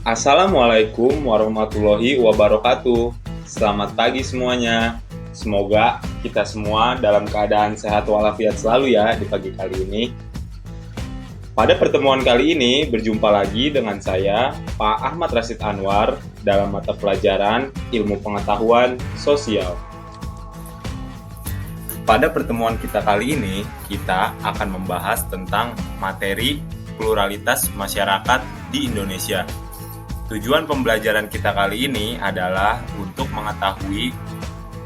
Assalamualaikum warahmatullahi wabarakatuh. Selamat pagi semuanya. Semoga kita semua dalam keadaan sehat walafiat selalu ya di pagi kali ini. Pada pertemuan kali ini berjumpa lagi dengan saya, Pak Ahmad Rashid Anwar, dalam mata pelajaran Ilmu Pengetahuan Sosial. Pada pertemuan kita kali ini, kita akan membahas tentang materi pluralitas masyarakat di Indonesia. Tujuan pembelajaran kita kali ini adalah untuk mengetahui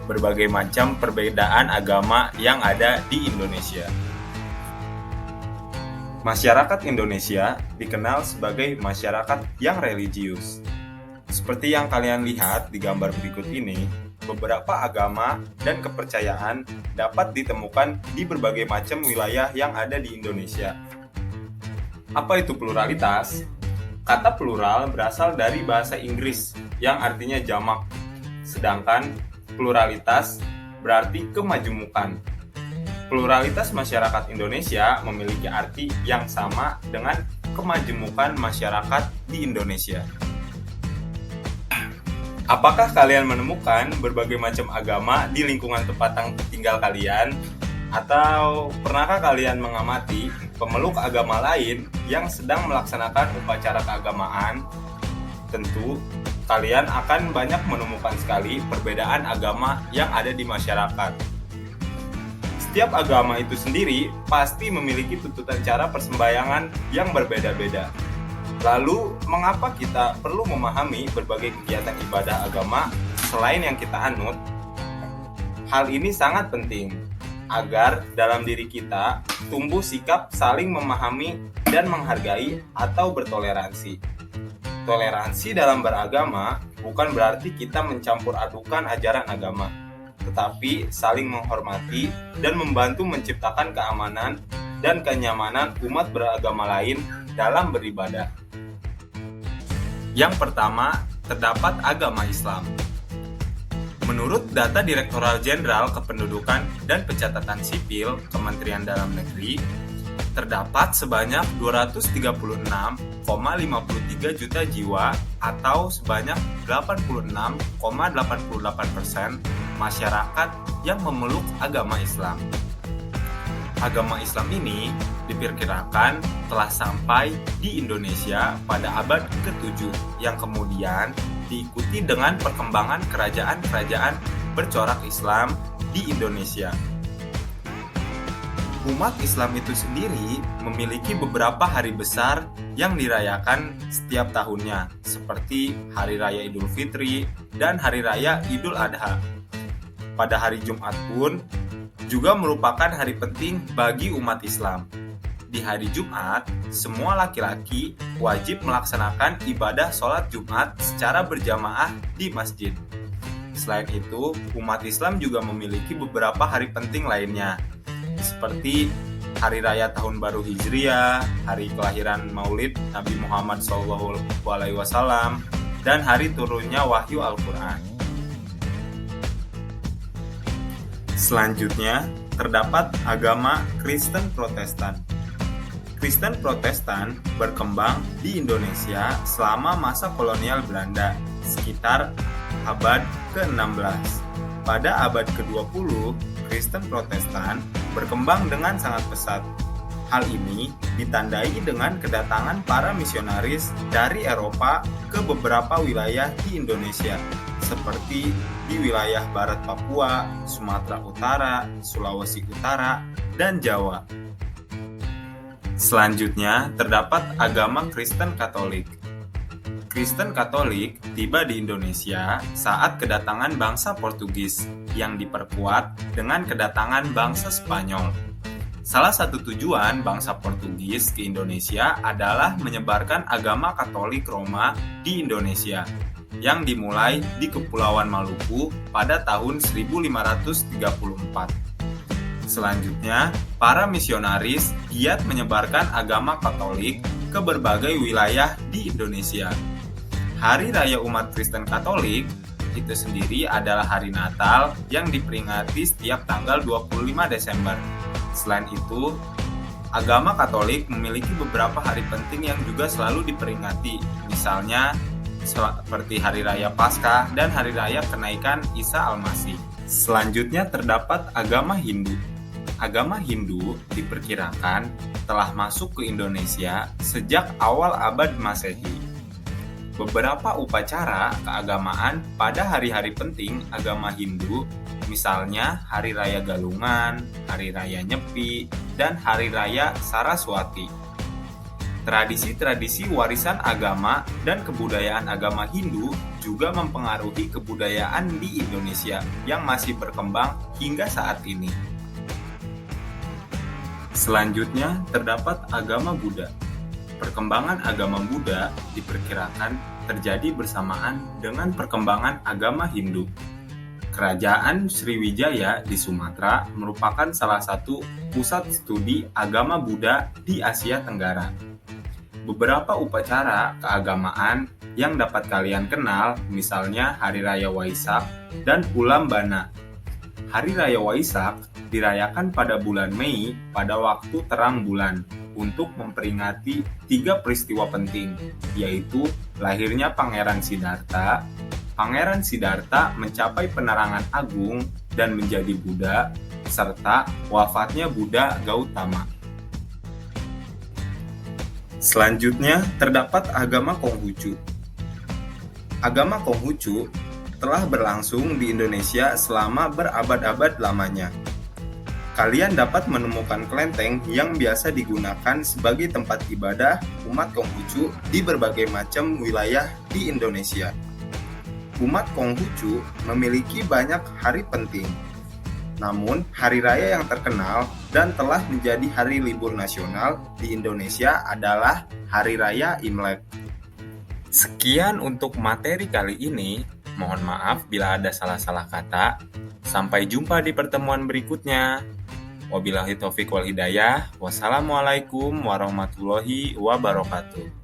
berbagai macam perbedaan agama yang ada di Indonesia. Masyarakat Indonesia dikenal sebagai masyarakat yang religius. Seperti yang kalian lihat di gambar berikut ini, beberapa agama dan kepercayaan dapat ditemukan di berbagai macam wilayah yang ada di Indonesia. Apa itu pluralitas? Kata plural berasal dari bahasa Inggris yang artinya jamak, sedangkan pluralitas berarti kemajemukan. Pluralitas masyarakat Indonesia memiliki arti yang sama dengan kemajemukan masyarakat di Indonesia. Apakah kalian menemukan berbagai macam agama di lingkungan tempat tinggal kalian? Atau pernahkah kalian mengamati pemeluk agama lain yang sedang melaksanakan upacara keagamaan? Tentu, kalian akan banyak menemukan sekali perbedaan agama yang ada di masyarakat. Setiap agama itu sendiri pasti memiliki tuntutan cara persembahyangan yang berbeda-beda. Lalu, mengapa kita perlu memahami berbagai kegiatan ibadah agama selain yang kita anut? Hal ini sangat penting agar dalam diri kita tumbuh sikap saling memahami dan menghargai atau bertoleransi. Toleransi dalam beragama bukan berarti kita mencampur adukan ajaran agama, tetapi saling menghormati dan membantu menciptakan keamanan dan kenyamanan umat beragama lain dalam beribadah. Yang pertama, terdapat agama Islam. Menurut data Direktorat Jenderal Kependudukan dan Pencatatan Sipil Kementerian Dalam Negeri, terdapat sebanyak 236,53 juta jiwa atau sebanyak 86,88% masyarakat yang memeluk agama Islam. Agama Islam ini diperkirakan telah sampai di Indonesia pada abad ke-7 yang kemudian diikuti dengan perkembangan kerajaan-kerajaan bercorak Islam di Indonesia. Umat Islam itu sendiri memiliki beberapa hari besar yang dirayakan setiap tahunnya, seperti Hari Raya Idul Fitri dan Hari Raya Idul Adha. Pada hari Jumat pun juga merupakan hari penting bagi umat Islam. Di hari Jumat, semua laki-laki wajib melaksanakan ibadah sholat Jumat secara berjamaah di masjid. Selain itu, umat Islam juga memiliki beberapa hari penting lainnya, seperti Hari Raya Tahun Baru Hijriah, Hari Kelahiran Maulid Nabi Muhammad SAW, dan Hari Turunnya Wahyu Al-Quran. Selanjutnya, terdapat agama Kristen Protestan. Kristen Protestan berkembang di Indonesia selama masa kolonial Belanda, sekitar abad ke-16. Pada abad ke-20, Kristen Protestan berkembang dengan sangat pesat. Hal ini ditandai dengan kedatangan para misionaris dari Eropa ke beberapa wilayah di Indonesia, seperti di wilayah Barat Papua, Sumatera Utara, Sulawesi Utara, dan Jawa. Selanjutnya, terdapat agama Kristen Katolik. Kristen Katolik tiba di Indonesia saat kedatangan bangsa Portugis yang diperkuat dengan kedatangan bangsa Spanyol. Salah satu tujuan bangsa Portugis ke Indonesia adalah menyebarkan agama Katolik Roma di Indonesia, yang dimulai di Kepulauan Maluku pada tahun 1534. Selanjutnya, para misionaris giat menyebarkan agama Katolik ke berbagai wilayah di Indonesia. Hari Raya Umat Kristen Katolik itu sendiri adalah hari Natal yang diperingati setiap tanggal 25 Desember. Selain itu, agama Katolik memiliki beberapa hari penting yang juga selalu diperingati, misalnya seperti Hari Raya Paskah dan Hari Raya Kenaikan Isa Al-Masih. Selanjutnya terdapat agama Hindu. Agama Hindu diperkirakan telah masuk ke Indonesia sejak awal abad Masehi. Beberapa upacara keagamaan pada hari-hari penting agama Hindu, misalnya Hari Raya Galungan, Hari Raya Nyepi, dan Hari Raya Saraswati. Tradisi-tradisi warisan agama dan kebudayaan agama Hindu juga mempengaruhi kebudayaan di Indonesia yang masih berkembang hingga saat ini. Selanjutnya terdapat agama Buddha. Perkembangan agama Buddha diperkirakan terjadi bersamaan dengan perkembangan agama Hindu. Kerajaan Sriwijaya di Sumatera merupakan salah satu pusat studi agama Buddha di Asia Tenggara. Beberapa upacara keagamaan yang dapat kalian kenal, misalnya Hari Raya Waisak dan Ulam Bana. Hari Raya Waisak dirayakan pada bulan Mei pada waktu terang bulan untuk memperingati 3 peristiwa penting, yaitu lahirnya Pangeran Siddhartha, Pangeran Siddhartha mencapai penerangan agung dan menjadi Buddha, serta wafatnya Buddha Gautama. Selanjutnya terdapat agama Konghucu. Agama Konghucu telah berlangsung di Indonesia selama berabad-abad lamanya. Kalian dapat menemukan kelenteng yang biasa digunakan sebagai tempat ibadah umat Konghucu di berbagai macam wilayah di Indonesia. Umat Konghucu memiliki banyak hari penting. Namun, hari raya yang terkenal dan telah menjadi hari libur nasional di Indonesia adalah Hari Raya Imlek. Sekian untuk materi kali ini. Mohon maaf bila ada salah-salah kata. Sampai jumpa di pertemuan berikutnya. Wabillahi taufiq wal hidayah. Wassalamualaikum warahmatullahi wabarakatuh.